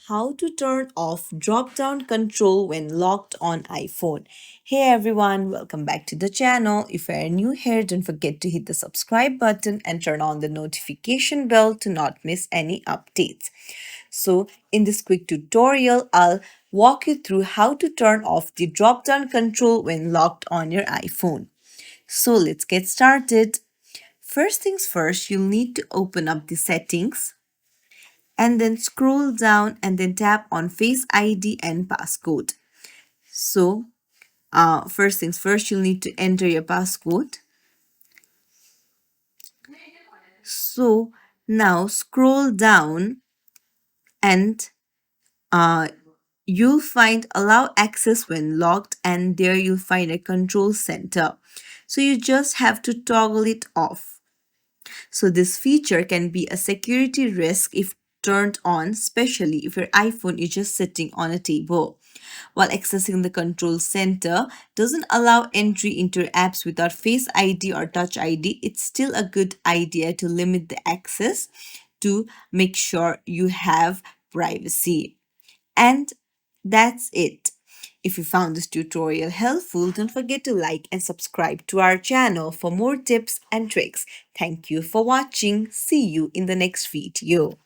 How to turn off drop down control when locked on iPhone. Hey everyone, welcome back to the channel. If you are new here, don't forget to hit the subscribe button and turn on the notification bell to not miss any updates. So, in this quick tutorial, I'll walk you through how to turn off the drop down control when locked on your iPhone. So, let's get started. First things first, you'll need to open up the settings and then scroll down and then tap on Face ID and passcode. So, first things first, you'll need to enter your passcode. So, now scroll down and uh, you'll find allow access when locked, and there you'll find a control center. So, you just have to toggle it off. So this feature can be a security risk if turned on, especially if your iPhone is just sitting on a table. While accessing the control center doesn't allow entry into apps without Face ID or Touch ID, it's still a good idea to limit the access to make sure you have privacy. And that's it. If you found this tutorial helpful, don't forget to like and subscribe to our channel for more tips and tricks. Thank you for watching. See you in the next video.